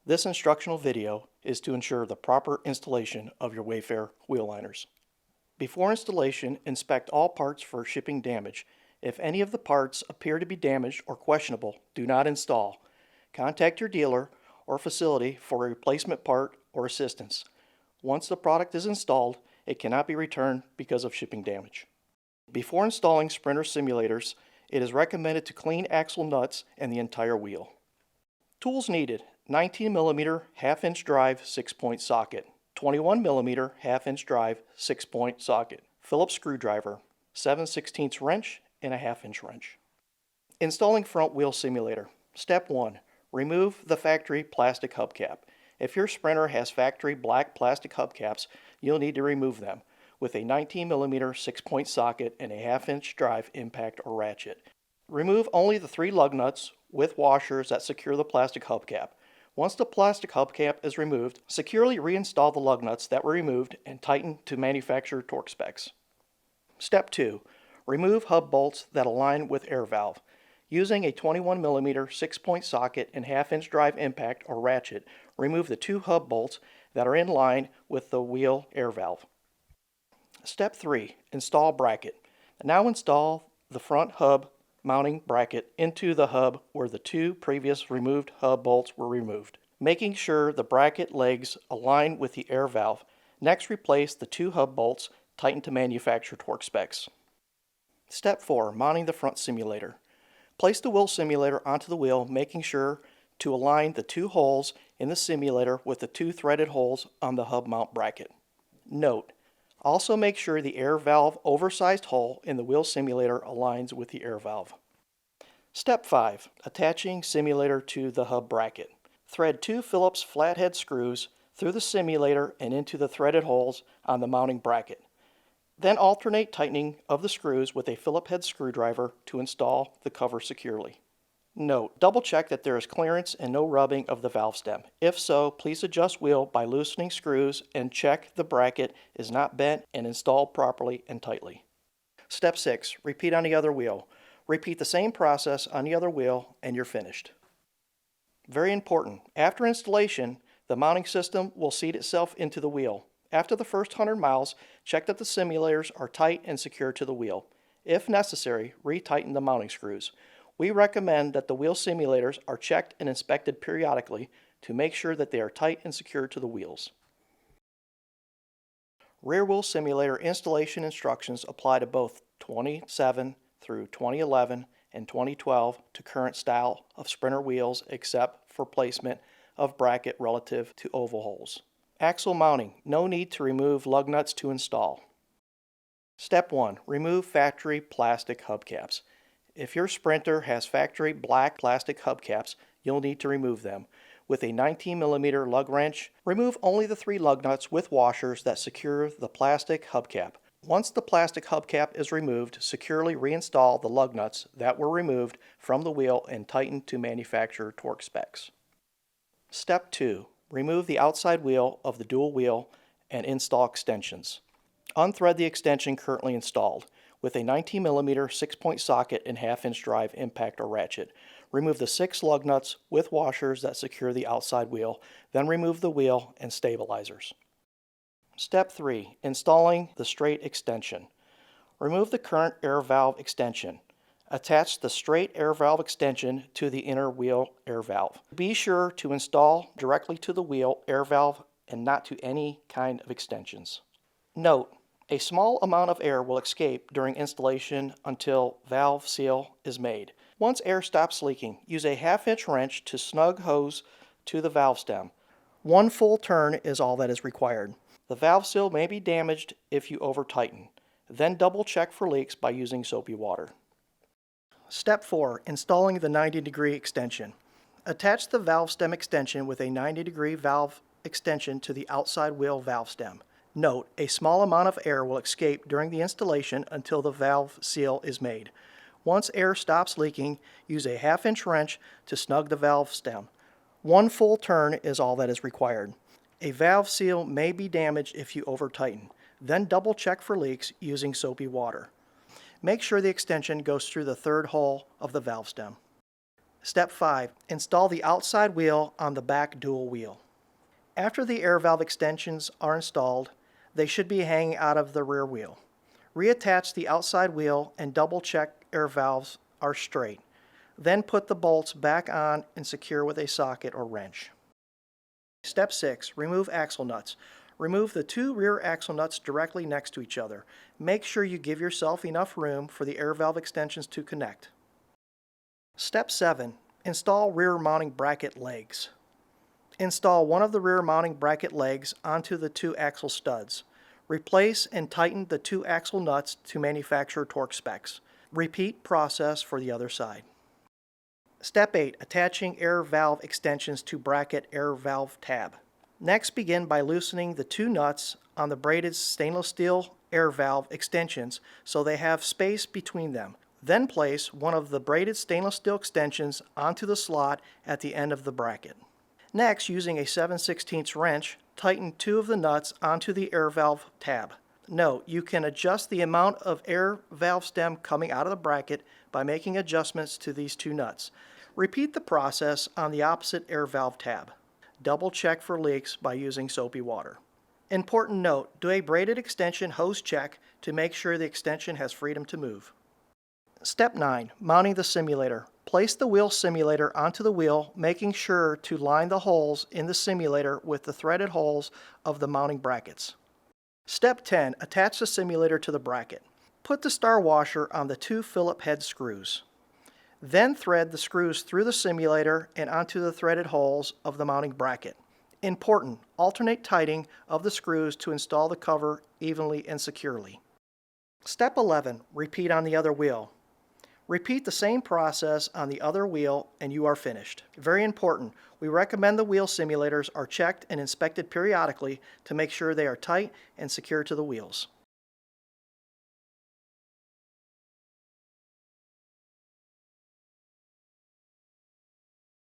This instructional video is to ensure the proper installation of your Wayfarer wheel liners. Before installation, inspect all parts for shipping damage. If any of the parts appear to be damaged or questionable, do not install. Contact your dealer or facility for a replacement part or assistance. Once the product is installed, it cannot be returned because of shipping damage. Before installing Sprinter simulators, it is recommended to clean axle nuts and the entire wheel. Tools needed: 19mm half-inch drive 6-point socket, 21mm half-inch drive 6-point socket, Phillips screwdriver, 7/16 wrench, and a half-inch wrench. Installing front wheel simulator. Step 1. Remove the factory plastic hubcap. If your Sprinter has factory black plastic hubcaps, you'll need to remove them with a 19mm 6-point socket and a half-inch drive impact or ratchet. Remove only the 3 lug nuts with washers that secure the plastic hubcap. Once the plastic hubcap is removed, securely reinstall the lug nuts that were removed and tighten to manufacturer torque specs. Step 2. Remove hub bolts that align with air valve. Using a 21mm 6-point socket and half-inch drive impact or ratchet, remove the 2 hub bolts that are in line with the wheel air valve. Step 3. Install bracket. Now install the front hub mounting bracket into the hub where the 2 previous removed hub bolts were removed, making sure the bracket legs align with the air valve. Next, replace the 2 hub bolts, tighten to manufacturer torque specs. Step 4. Mounting the front simulator. Place the wheel simulator onto the wheel, making sure to align the 2 holes in the simulator with the 2 threaded holes on the hub mount bracket. Note: also make sure the air valve oversized hole in the wheel simulator aligns with the air valve. Step 5. Attaching simulator to the hub bracket. Thread 2 Phillips flathead screws through the simulator and into the threaded holes on the mounting bracket. Then alternate tightening of the screws with a Phillips head screwdriver to install the cover securely. Note: double check that there is clearance and no rubbing of the valve stem. If so, please adjust wheel by loosening screws and check the bracket is not bent and installed properly and tightly. Step 6. Repeat on the other wheel. Repeat the same process on the other wheel and you're finished. Very important: after installation, the mounting system will seat itself into the wheel. After the first 100 miles, check that the simulators are tight and secure to the wheel. If necessary, retighten the mounting screws. We recommend that the wheel simulators are checked and inspected periodically to make sure that they are tight and secure to the wheels. Rear wheel simulator installation instructions apply to both 2007 through 2011 and 2012 to current style of Sprinter wheels, except for placement of bracket relative to oval holes. Axle mounting. No need to remove lug nuts to install. Step 1. Remove factory plastic hubcaps. If your Sprinter has factory black plastic hubcaps, you'll need to remove them. With a 19mm lug wrench, remove only the 3 lug nuts with washers that secure the plastic hubcap. Once the plastic hubcap is removed, securely reinstall the lug nuts that were removed from the wheel and tighten to manufacturer torque specs. Step 2. Remove the outside wheel of the dual wheel and install extensions. Unthread the extension currently installed. With a 19mm 6-point socket and half-inch drive impact or ratchet, remove the 6 lug nuts with washers that secure the outside wheel, then remove the wheel and stabilizers. Step 3. Installing the straight extension. Remove the current air valve extension. Attach the straight air valve extension to the inner wheel air valve. Be sure to install directly to the wheel air valve and not to any kind of extensions. Note: a small amount of air will escape during installation until valve seal is made. Once air stops leaking, use a half-inch wrench to snug hose to the valve stem. 1 full turn is all that is required. The valve seal may be damaged if you over-tighten. Then double check for leaks by using soapy water. Step 4. Installing the 90-degree extension. Attach the valve stem extension with a 90-degree valve extension to the outside wheel valve stem. Note: a small amount of air will escape during the installation until the valve seal is made. Once air stops leaking, use a half-inch wrench to snug the valve stem. 1 full turn is all that is required. A valve seal may be damaged if you over-tighten. Then double check for leaks using soapy water. Make sure the extension goes through the 3rd hole of the valve stem. Step 5. Install the outside wheel on the back dual wheel. After the air valve extensions are installed, they should be hanging out of the rear wheel. Reattach the outside wheel and double check air valves are straight. Then put the bolts back on and secure with a socket or wrench. Step 6. Remove axle nuts. Remove the two rear axle nuts directly next to each other. Make sure you give yourself enough room for the air valve extensions to connect. Step 7. Install rear mounting bracket legs. Install one of the rear mounting bracket legs onto the two axle studs. Replace and tighten the two axle nuts to manufacturer torque specs. Repeat process for the other side. Step 8. Attaching air valve extensions to bracket air valve tab. Next, begin by loosening the two nuts on the braided stainless steel air valve extensions so they have space between them. Then place one of the braided stainless steel extensions onto the slot at the end of the bracket. Next, using a 7/16 wrench, tighten two of the nuts onto the air valve tab. Note, you can adjust the amount of air valve stem coming out of the bracket by making adjustments to these two nuts. Repeat the process on the opposite air valve tab. Double check for leaks by using soapy water. Important note, do a braided extension hose check to make sure the extension has freedom to move. Step 9. Mounting the simulator. Place the wheel simulator onto the wheel, making sure to line the holes in the simulator with the threaded holes of the mounting brackets. Step 10. Attach the simulator to the bracket. Put the star washer on the two Phillip head screws. Then thread the screws through the simulator and onto the threaded holes of the mounting bracket. Important, alternate tightening of the screws to install the cover evenly and securely. Step 11. Repeat on the other wheel. Repeat the same process on the other wheel and you are finished. Very important, we recommend the wheel simulators are checked and inspected periodically to make sure they are tight and secure to the wheels.